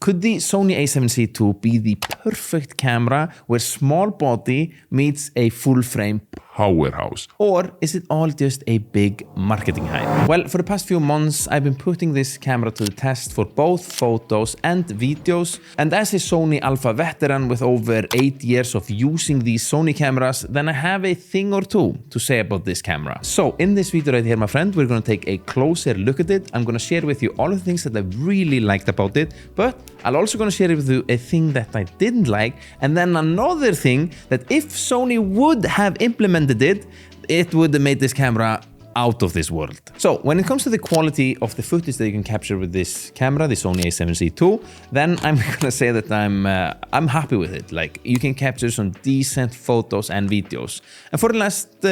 could the Sony A7C II be the perfect camera where small body meets a full-frame powerhouse? Or is it all just a big marketing hype? Well, for the past few months, I've been putting this camera to the test for both photos and videos. And as a Sony Alpha veteran with over 8 years of using these Sony cameras, then I have a thing or two to say about this camera. So in this video right here, my friend, we're going to take a closer look at it. I'm going to share with you all the things that I really liked about it, but I'm also going to share with you a thing that I didn't like, and then another thing that if Sony would have implemented it would have made this camera out of this world. So when it comes to the quality of the footage that you can capture with this camera, the Sony A7C II, then I'm gonna say that I'm happy with it. Like, you can capture some decent photos and videos. And for the last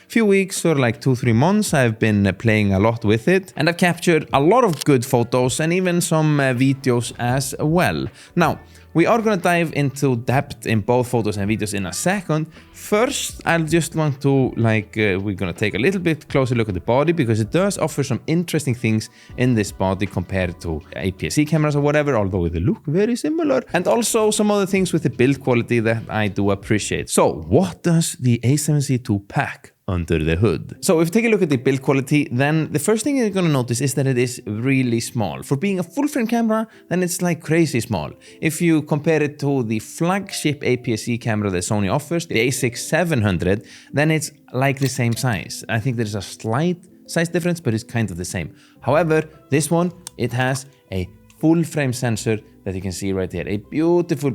few weeks or like 2-3 months, I've been playing a lot with it, and I've captured a lot of good photos and even some videos as well. Now, we are going to dive into depth in both photos and videos in a second. First, I'll just want to, we're going to take a little bit closer look at the body, because it does offer some interesting things in this body compared to APS-C cameras or whatever, although they look very similar. And also some other things with the build quality that I do appreciate. So, what does the A7C II pack under the hood? So if you take a look at the build quality, then the first thing you're going to notice is that it is really small. For being a full-frame camera, then it's like crazy small. If you compare it to the flagship APS-C camera that Sony offers, the A700, then it's like the same size. I think there's a slight size difference, but it's kind of the same. However, this one, it has a full-frame sensor that you can see right here. A beautiful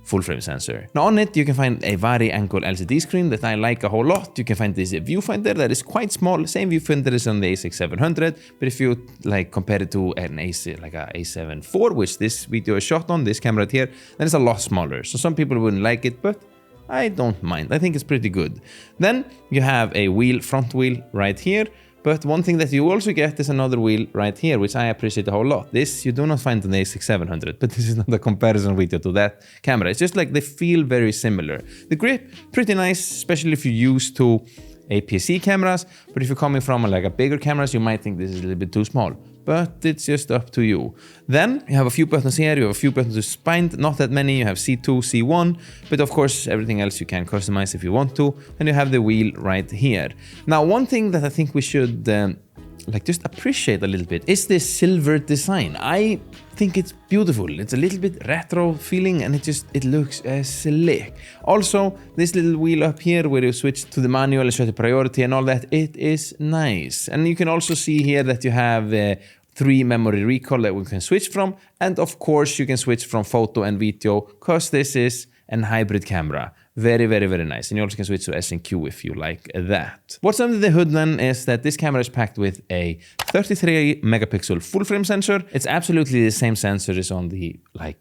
full-frame sensor. Now on it, you can find a vari-angle LCD screen that I like a whole lot. You can find this viewfinder that is quite small. Same viewfinder is on the A6700, but if you compare it to an a A7 IV, which this video is shot on, this camera right here, then it's a lot smaller. So some people wouldn't like it, but I don't mind. I think it's pretty good. Then you have a front wheel right here. But one thing that you also get is another wheel right here, which I appreciate a whole lot. This you do not find on the A6700, but this is not a comparison video to that camera. It's just like they feel very similar. The grip, pretty nice, especially if you're used to APS-C cameras. But if you're coming from a bigger cameras, you might think this is a little bit too small. But it's just up to you. Then you have a few buttons here, you have a few buttons to spine, not that many, you have C2, C1, but of course everything else you can customize if you want to, and you have the wheel right here. Now one thing that I think we should just appreciate a little bit is this silver design. I think it's beautiful. It's a little bit retro feeling, and it looks slick. Also, this little wheel up here where you switch to the manual, set the priority and all that, it is nice. And you can also see here that you have 3 memory recall that we can switch from, and of course you can switch from photo and video, because this is an hybrid camera. Very nice. And you also can switch to S&Q if you like that. What's under the hood then is that this camera is packed with a 33 megapixel full frame sensor. It's absolutely the same sensor as on the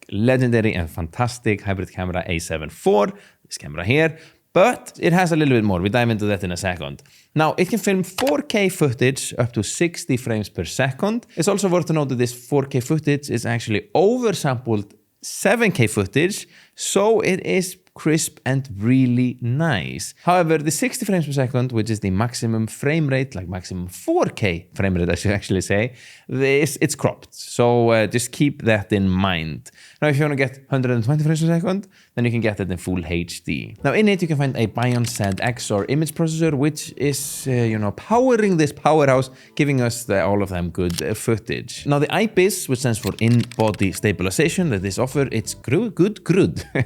legendary and fantastic hybrid camera A7 IV, this camera here. But it has a little bit more. We dive into that in a second. Now, it can film 4K footage up to 60 frames per second. It's also worth to note that this 4K footage is actually oversampled 7K footage, so it is crisp and really nice. However, the 60 frames per second, which is the maximum frame rate, maximum 4K frame rate, I should actually say, it's cropped. So just keep that in mind. Now, if you want to get 120 frames per second, then you can get it in full HD. Now, in it, you can find a Bion Z-X image processor, which is, powering this powerhouse, giving us all of them good footage. Now, the IBIS, which stands for in-body stabilization that this offer, it's good.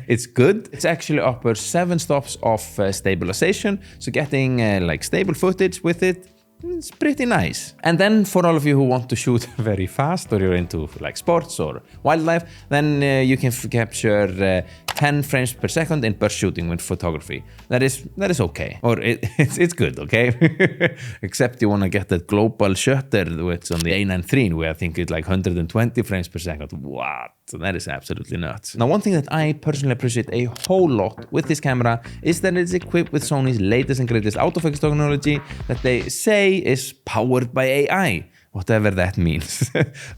It's good. It's actually offers 7 stops of stabilization, so getting stable footage with it, it's pretty nice. And then for all of you who want to shoot very fast, or you're into sports or wildlife, then you can capture 10 frames per second in burst shooting with photography. That is okay, or it's good, okay? Except you want to get that global shutter, which on the A9 III, where I think it's 120 frames per second. What? That is absolutely nuts. Now, one thing that I personally appreciate a whole lot with this camera is that it's equipped with Sony's latest and greatest autofocus technology that they say is powered by AI. Whatever that means.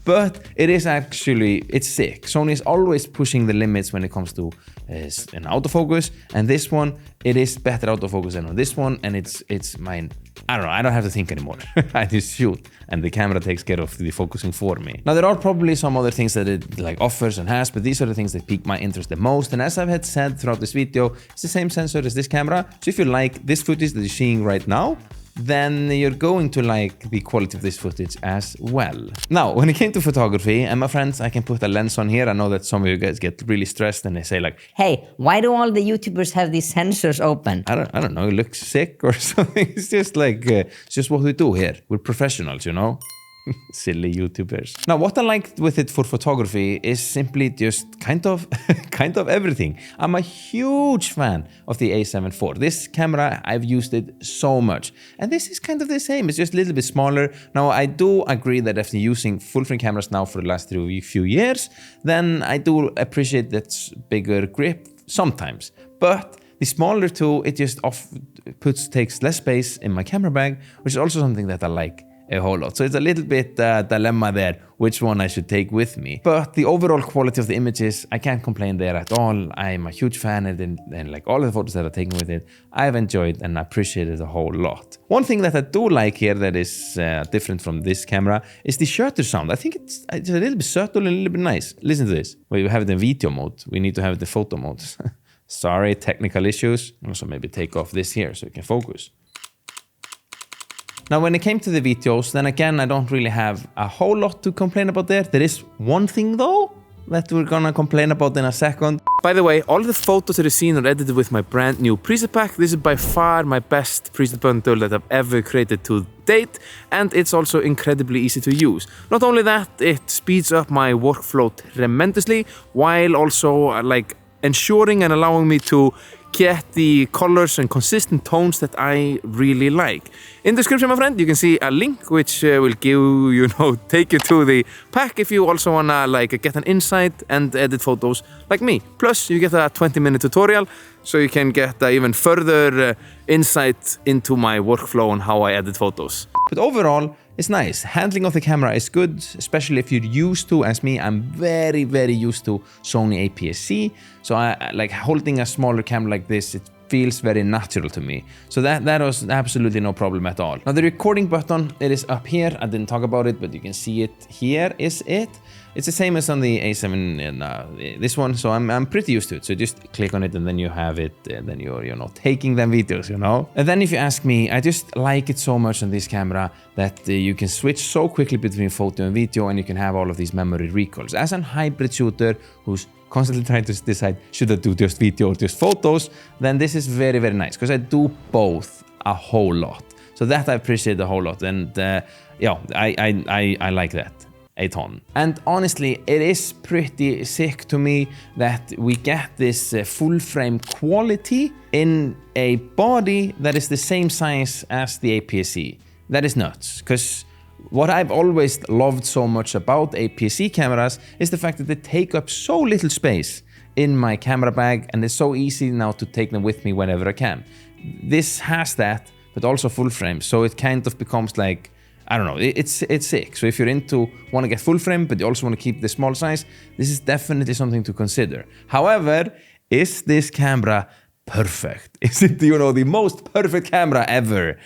But it is actually, it's sick. Sony is always pushing the limits when it comes to an autofocus, and this one, it is better autofocus than on this one, and it's I don't know, I don't have to think anymore. I just shoot and the camera takes care of the focusing for me. Now there are probably some other things that it like offers and has, but these are the things that pique my interest the most. And as I've had said throughout this video, it's the same sensor as this camera. So if you like this footage that you're seeing right now, then you're going to like the quality of this footage as well. Now, when it came to photography, and my friends, I can put a lens on here. I know that some of you guys get really stressed and they say like, hey, why do all the YouTubers have these sensors open? I don't know, it looks sick or something. It's just like, it's just what we do here. We're professionals, you know? Silly YouTubers. Now, what I liked with it for photography is simply just kind of everything. I'm a huge fan of the A7 IV. This camera, I've used it so much. And this is kind of the same. It's just a little bit smaller. Now, I do agree that after using full-frame cameras now for the last few years, then I do appreciate that bigger grip sometimes. But the smaller tool, it just takes less space in my camera bag, which is also something that I like a whole lot. So it's a little bit dilemma there, which one I should take with me. But the overall quality of the images, I can't complain there at all. I'm a huge fan of it, and like all the photos that I've taken with it, I've enjoyed and appreciated a whole lot. One thing that I do like here that is different from this camera is the shutter sound. I think it's a little bit subtle and a little bit nice. Listen to this. We have it in video mode. We need to have the photo mode. Sorry, technical issues. Also maybe take off this here so you can focus. Now, when it came to the videos, then again, I don't really have a whole lot to complain about there. There is one thing though that we're gonna complain about in a second. By the way, all the photos that you've seen are edited with my brand new preset pack. This is by far my best preset bundle that I've ever created to date, and it's also incredibly easy to use. Not only that, it speeds up my workflow tremendously, while also like ensuring and allowing me to get the colors and consistent tones that I really like. In the description, my friend, you can see a link which will take you to the pack if you also wanna like get an insight and edit photos like me. Plus, you get a 20-minute tutorial, so you can get even further insight into my workflow and how I edit photos. But overall, it's nice. Handling of the camera is good, especially if you're used to, as me, I'm very, very used to Sony APS-C. So I like holding a smaller camera like this, it feels very natural to me. So that was absolutely no problem at all. Now the recording button, it is up here. I didn't talk about it, but you can see it here is it. It's the same as on the A7 and this one, so I'm pretty used to it. So just click on it and then you have it, and then you're taking them videos, And then if you ask me, I just like it so much on this camera that you can switch so quickly between photo and video, and you can have all of these memory recalls. As a hybrid shooter who's constantly trying to decide should I do just video or just photos, then this is very, very nice because I do both a whole lot. So that I appreciate a whole lot, and yeah, I like that a ton. And honestly, it is pretty sick to me that we get this full frame quality in a body that is the same size as the APS-C. That is nuts, because what I've always loved so much about APS-C cameras is the fact that they take up so little space in my camera bag, and it's so easy now to take them with me whenever I can. This has that, but also full frame, so it kind of becomes like, I don't know, it's sick. So if you're want to get full frame, but you also want to keep the small size, this is definitely something to consider. However, is this camera perfect? Is it, the most perfect camera ever?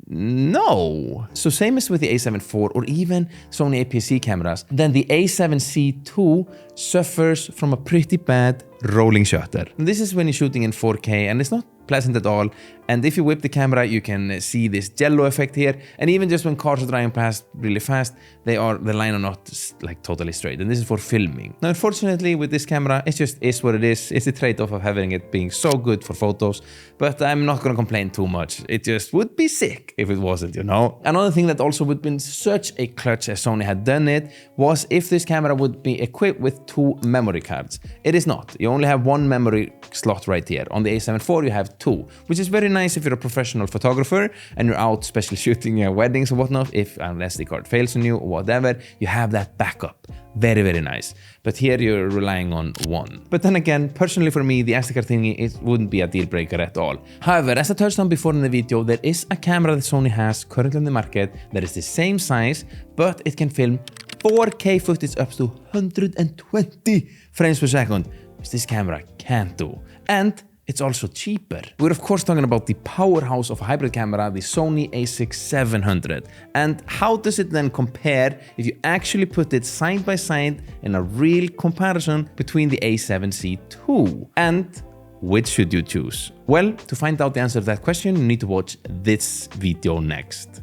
No. So same as with the A7 IV or even Sony APS-C cameras, then the A7C II suffers from a pretty bad rolling shutter. And this is when you're shooting in 4K, and it's not pleasant at all. And if you whip the camera, you can see this jello effect here. And even just when cars are driving past really fast, the line are not like totally straight. And this is for filming. Now, unfortunately, with this camera, it just is what it is. It's a trade-off of having it being so good for photos. But I'm not gonna complain too much. It just would be sick if it wasn't, Another thing that also would have been such a clutch as Sony had done it was if this camera would be equipped with 2 memory cards. It is not. You only have 1 memory slot right here. On the A7 IV, you have 2, which is very nice if you're a professional photographer and you're out especially shooting weddings or whatnot. If unless the card fails on you or whatever, you have that backup. Very, very nice. But here you're relying on 1. But then again, personally for me, the SD card thingy, it wouldn't be a deal breaker at all. However, as I touched on before in the video, there is a camera that Sony has currently on the market that is the same size, but it can film 4K footage up to 120 frames per second, which this camera can't do. And it's also cheaper. We're of course talking about the powerhouse of a hybrid camera, the Sony A7C. And how does it then compare if you actually put it side by side in a real comparison between the A7C II? And which should you choose? Well, to find out the answer to that question, you need to watch this video next.